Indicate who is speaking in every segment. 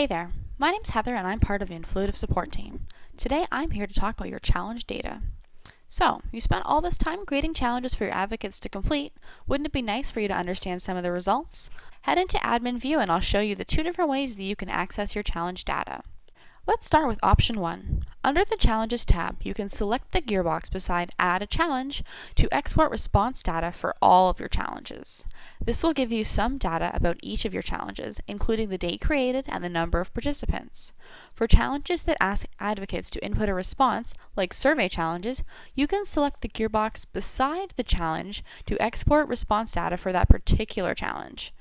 Speaker 1: Hey there, my name's Heather and I'm part of the Influitive support team. Today I'm here to talk about your challenge data. So, you spent all this time creating challenges for your advocates to complete. Wouldn't it be nice for you to understand some of the results? Head into Admin View and I'll show you the two different ways that you can access your challenge data. Let's start with option 1. Under the Challenges tab, you can select the gearbox beside Add a Challenge to export response data for all of your challenges. This will give you some data about each of your challenges, including the date created and the number of participants. For challenges that ask advocates to input a response, like survey challenges, you can select the gearbox beside the challenge to export response data for that particular challenge.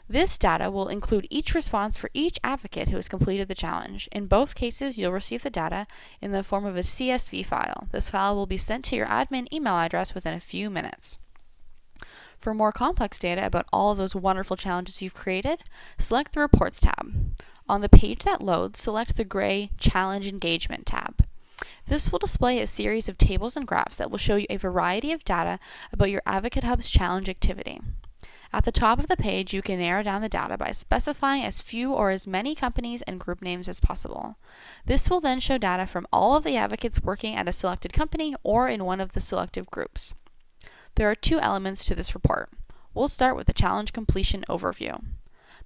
Speaker 1: This data will include each response for each advocate who has completed the challenge. In both cases, you'll receive the data in the form of a CSV file. This file will be sent to your admin email address within a few minutes. For more complex data about all of those wonderful challenges you've created, select the Reports tab. On the page that loads, select the gray Challenge Engagement tab. This will display a series of tables and graphs that will show you a variety of data about your AdvocateHub's challenge activity. At the top of the page, you can narrow down the data by specifying as few or as many companies and group names as possible. This will then show data from all of the advocates working at a selected company or in one of the selective groups. There are two elements to this report. We'll start with the challenge completion overview.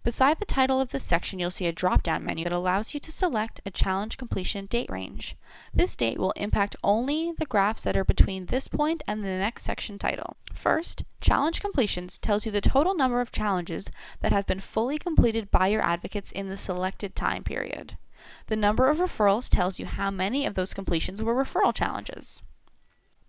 Speaker 1: Beside the title of this section, you'll see a drop-down menu that allows you to select a challenge completion date range. This date will impact only the graphs that are between this point and the next section title. First, Challenge Completions tells you the total number of challenges that have been fully completed by your advocates in the selected time period. The number of referrals tells you how many of those completions were referral challenges.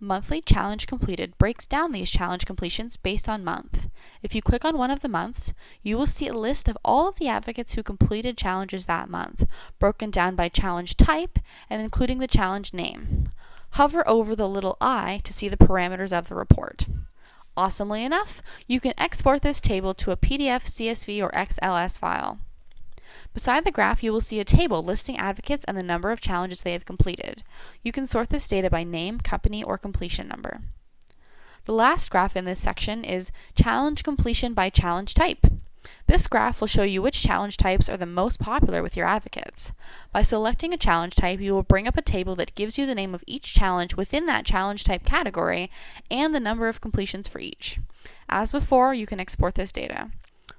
Speaker 1: Monthly Challenge Completed breaks down these challenge completions based on month. If you click on one of the months, you will see a list of all of the advocates who completed challenges that month, broken down by challenge type and including the challenge name. Hover over the little I to see the parameters of the report. Awesomely enough, you can export this table to a PDF, CSV, or XLS file. Beside the graph, you will see a table listing advocates and the number of challenges they have completed. You can sort this data by name, company, or completion number. The last graph in this section is Challenge Completion by Challenge Type. This graph will show you which challenge types are the most popular with your advocates. By selecting a challenge type, you will bring up a table that gives you the name of each challenge within that challenge type category and the number of completions for each. As before, you can export this data.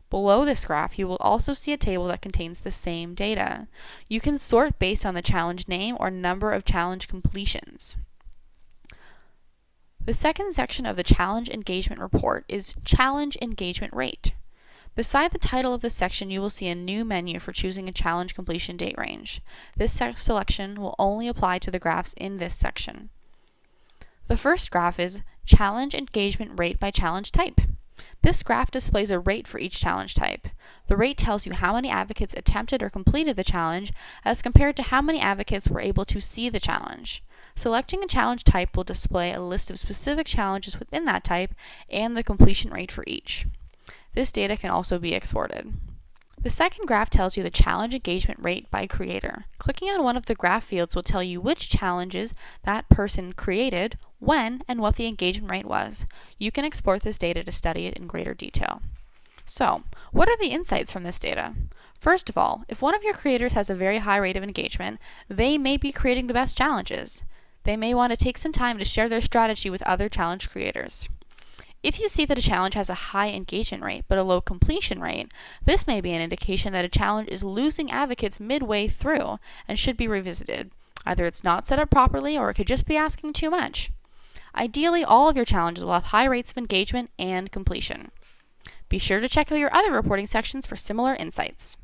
Speaker 1: Below this graph, you will also see a table that contains the same data. You can sort based on the challenge name or number of challenge completions. The second section of the Challenge Engagement Report is Challenge Engagement Rate. Beside the title of this section, you will see a new menu for choosing a challenge completion date range. This selection will only apply to the graphs in this section. The first graph is Challenge Engagement Rate by Challenge Type. This graph displays a rate for each challenge type. The rate tells you how many advocates attempted or completed the challenge as compared to how many advocates were able to see the challenge. Selecting a challenge type will display a list of specific challenges within that type and the completion rate for each. This data can also be exported. The second graph tells you the challenge engagement rate by creator. Clicking on one of the graph fields will tell you which challenges that person created, when, and what the engagement rate was. You can export this data to study it in greater detail. So, what are the insights from this data? First of all, if one of your creators has a very high rate of engagement, they may be creating the best challenges. They may want to take some time to share their strategy with other challenge creators. If you see that a challenge has a high engagement rate but a low completion rate, this may be an indication that a challenge is losing advocates midway through and should be revisited. Either it's not set up properly or it could just be asking too much. Ideally, all of your challenges will have high rates of engagement and completion. Be sure to check out your other reporting sections for similar insights.